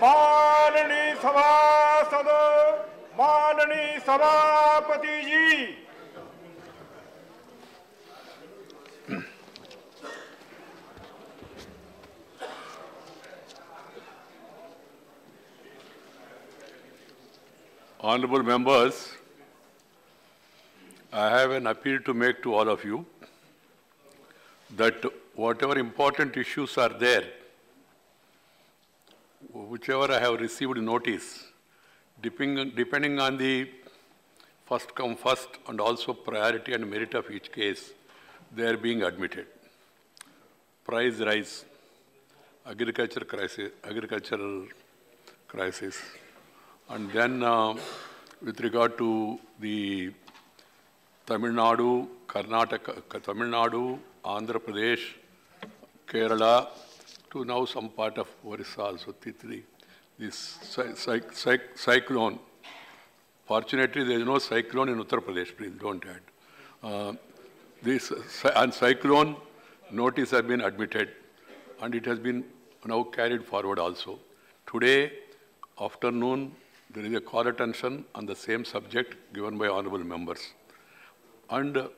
माननीय सभासद, माननीय सभापति जी, Honorable members, I have an appeal to make to all of you that whatever important issues are there, whichever I have received notice, depending on the first come first and also priority and merit of each case, they are being admitted. Price rise, agricultural crisis, and then with regard to the Tamil Nadu, Karnataka, Tamil Nadu, Andhra Pradesh, Kerala, to now some part of Orissa also, this cyclone. Fortunately, there is no cyclone in Uttar Pradesh, please don't add. This and cyclone notice has been admitted and it has been now carried forward also. Today, afternoon, there is a call attention on the same subject given by honorable members. And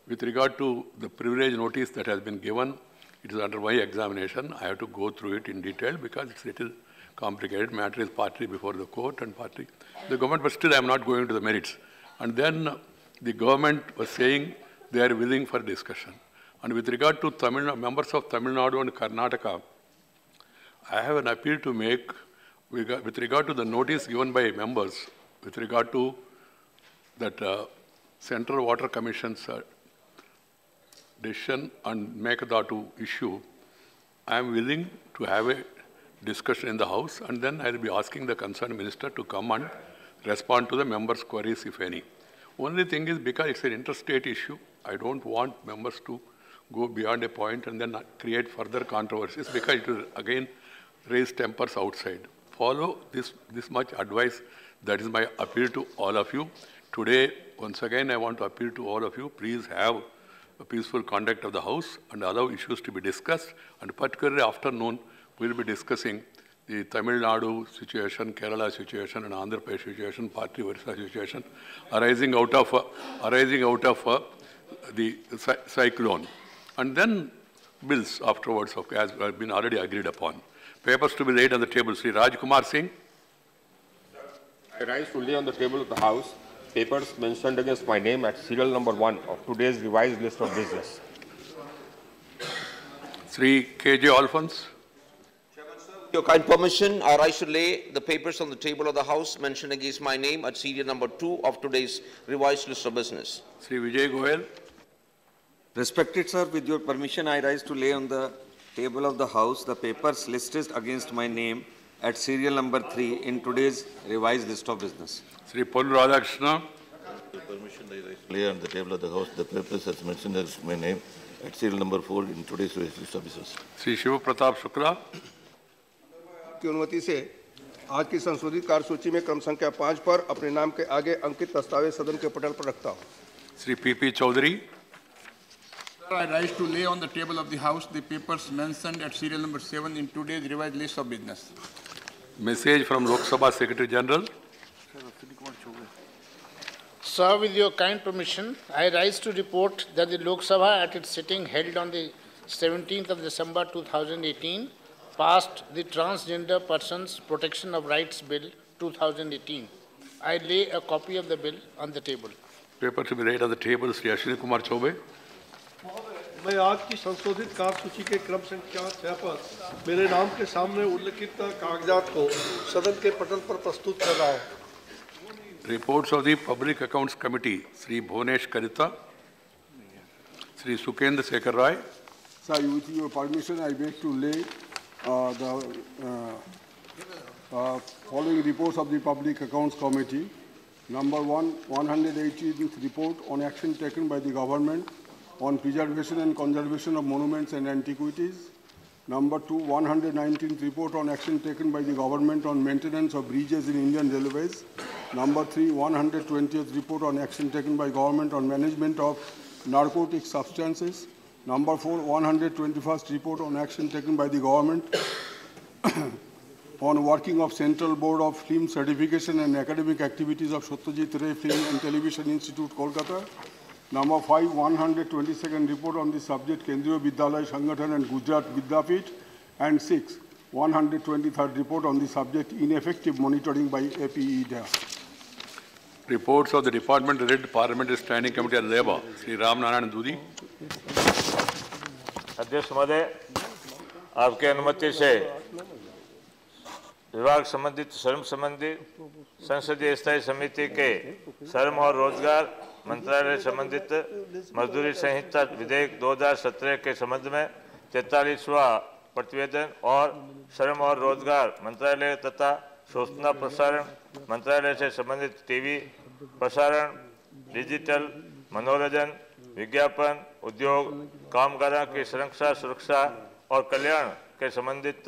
with regard to the privilege notice that has been given, it is under my examination. I have to go through it in detail because it's a little complicated. Matter is partly before the court and partly the government, but still I am not going to the merits. And then the government was saying they are willing for discussion. And with regard to members of Tamil Nadu and Karnataka, I have an appeal to make with regard to the notice given by members, with regard to that Central Water Commission's decision and Mekadatu issue, I am willing to have a discussion in the House, and then I will be asking the concerned minister to come and respond to the members' queries, if any. Only thing is, because it's an interstate issue, I don't want members to go beyond a point and then create further controversies, because it will again raise tempers outside. Follow this much advice. That is my appeal to all of you. Today, once again, I want to appeal to all of you. Please have a peaceful conduct of the House and allow issues to be discussed. And particularly afternoon, we will be discussing the Tamil Nadu situation, Kerala situation, and Andhra Pradesh situation, partly Orissa situation, arising out of the cyclone. And then bills afterwards, as have been already agreed upon. Papers to be laid on the table. Sri Raj Kumar Singh. I rise to lay on the table of the House papers mentioned against my name at serial number 1 of today's revised list of business. Sri K.J. Alphonse. Chairman, sir, with your kind permission, I rise to lay the papers on the table of the House mentioned against my name at serial number 2 of today's revised list of business. Sri Vijay Goyal. Respected sir, with your permission, I rise to lay on the table of the House the papers listed against my name at serial number 3 in today's revised list of business. Sri Pol Radhakrishna. With permission, I rise to lay on the table of the House the papers as mentioned as my name at serial number 4 in today's revised list of business. Sri Shiva Pratap Shukla. की अनुमति से आज की संशोधित कार्यसूची में क्रम संख्या 5 पर अपने नाम के आगे अंकित दस्तावेज सदन के पटल पर रखता हूं. Sri P.P. Chaudhary. I rise to lay on the table of the House the papers mentioned at serial number 7 in today's revised list of business. Message from Lok Sabha Secretary General. Sir, with your kind permission, I rise to report that the Lok Sabha at its sitting held on the 17th of December 2018 passed the Transgender Persons Protection of Rights Bill 2018. I lay a copy of the bill on the table. Paper to be laid on the table, Sri Ashwini Kumar Choube. मैं आज की संशोधित कार्यसूची के क्रम संख्या 6 पर मेरे नाम के सामने उल्लिखित कागजात को सदन के पटल पर प्रस्तुत कर रहा हूं. Reports of the Public Accounts Committee, Sri Bhunesh Karita, Sri Sukendra Sekhar Rai. Sir, with your permission, I beg to lay the following reports of the Public Accounts Committee. Number 1, 118th report on action taken by the government on preservation and conservation of monuments and antiquities. Number 2, 119th report on action taken by the government on maintenance of bridges in Indian Railways. Number 3, 120th report on action taken by government on management of narcotic substances. Number 4, 121st report on action taken by the government on working of Central Board of Film Certification and Academic Activities of Satyajit Ray Film and Television Institute, Kolkata. Number 5, 122nd report on the subject Kendriya Vidyalaya Sangathan and Gujarat Vidyapith. And 6, 123rd report on the subject ineffective monitoring by APEDA. Reports of the Department Related Parliamentary Standing Committee on Labour. Sri Ram Narayan Dudi. अध्यक्ष महोदय, आपके अनुमति से विभाग संबंधित श्रम संबंधी संसदीय स्थायी समिति के श्रम और रोजगार मंत्रालय संबंधित मजदूरी संहिता विधेयक 2017 के संबंध में 43वां प्रतिवेदन और श्रम और रोजगार मंत्रालय तथा सूचना प्रसारण मंत्रालय से संबंधित टीवी प्रसारण, डिजिटल, मनोरंजन, विज्ञापन, उद्योग, कामगारों की सुरक्षा और कल्याण के संबंधित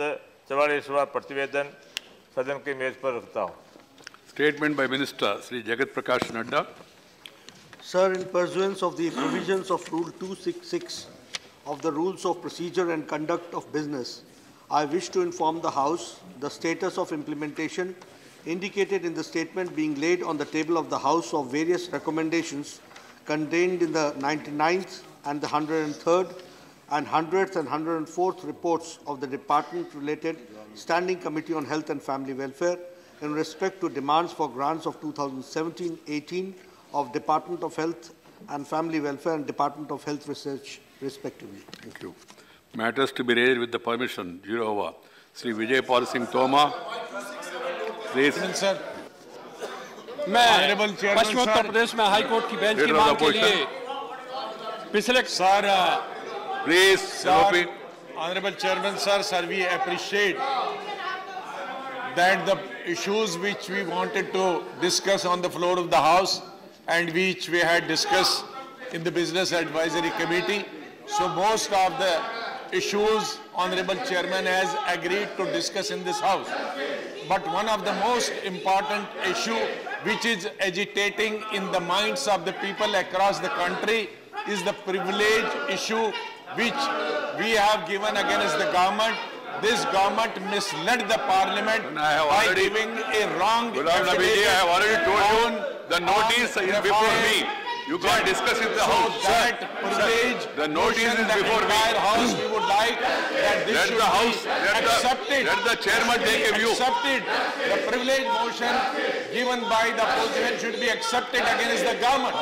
44वां प्रतिवेदन सदन की मेज पर रखता हूँ। Statement by Minister Sri Jagat Prakash Nadda. Sir, in pursuance of the provisions of Rule 266 of the Rules of Procedure and Conduct of Business, I wish to inform the House the status of implementation indicated in the statement being laid on the table of the House of various recommendations contained in the 99th and the 103rd and 100th and 104th reports of the Department-related Standing Committee on Health and Family Welfare in respect to demands for grants of 2017-18 of Department of Health and Family Welfare and Department of Health Research, respectively. Thank you. Matters to be raised with the permission. Zero over. Sri Vijay Pal Singh Toma. Please. Sir. मैं पश्चिम उत्तर प्रदेश में high court की bench की मांग के लिए पिछले Please, Honorable Chairman, sir, we appreciate that the issues which we wanted to discuss on the floor of the House and which we had discussed in the Business Advisory Committee. So most of the issues Honorable Chairman has agreed to discuss in this House. But one of the most important issue which is agitating in the minds of the people across the country is the privilege issue which we have given against the government. This government misled the parliament by giving a wrong affidavit. I have already told you the notice is before me. You can't discuss it in the House. That privilege, the notice is before me. House, we would like that this should be accepted. Let the chairman take a view. Accepted. The privilege motion given by the opposition should be accepted against the government.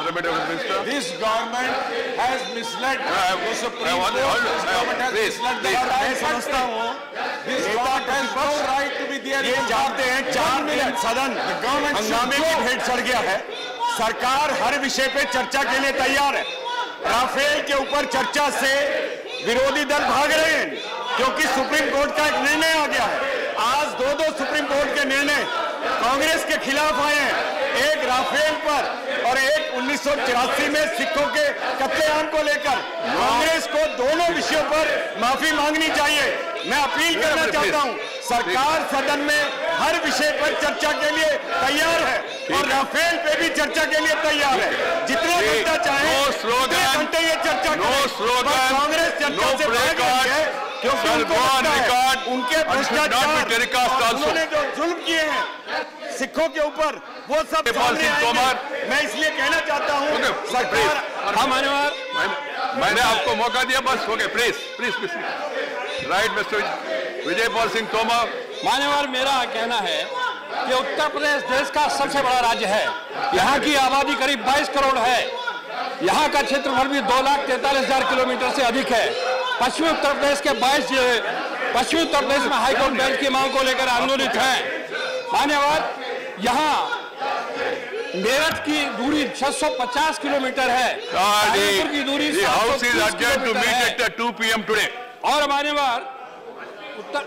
This government has misled the Supreme Court. This government has misled the country. This government has no right to be there. ये जानते हैं 4 दिन सदन हंगामे की भेंट चढ़ गया है। सरकार हर विषय पे चर्चा के लिए तैयार है। राफेल के ऊपर चर्चा से विरोधी दल भाग रहे हैं क्योंकि सुप्रीम कोर्ट का एक निर्णय आ गया है। आज दो सुप्रीम कोर्ट के निर्णय कांग्रेस के खिलाफ आए हैं, एक राफेल पर और एक 1984 में सिखों के कत्लेआम को लेकर। कांग्रेस को दोनों विषयों पर माफी मांगनी चाहिए। मैं अपील करना चाहता हूं, सरकार सदन में हर विषय पर चर्चा के लिए तैयार है और राफेल पे भी चर्चा के लिए तैयार है। जितने घंटा चाहे उतने घंटे ये चर्चा करें। कांग्रेस चर्चा से भाग रही है क्योंकि उनको लगता है उनके भ्रष्टाचार, उन्होंने जो जुल्म किए हैं सिखों के ऊपर वो सब सामने आएंगे। मैं इसलिए कहना चाहता हूं सरकार। मैंने आपको मौका दिया, बस हो गए। Please please please right mister Vijay Pal Singh Tomar. मान्यवर, मेरा कहना है कि उत्तर प्रदेश देश का सबसे बड़ा राज्य है। यहाँ की आबादी करीब 22 करोड़ है। यहाँ का क्षेत्रफल भी 2,43,000 किलोमीटर से अधिक है। पश्चिमी उत्तर प्रदेश के 22 जिले पश्चिमी उत्तर प्रदेश में हाईकोर्ट बेंच की मांग को लेकर आंदोलित हैं। मान्यवर, यहाँ मेरठ की दूरी 650 किलोमीटर है, कानपुर की दूरी 730 किलोमीटर है। और मान्यवर उत्तर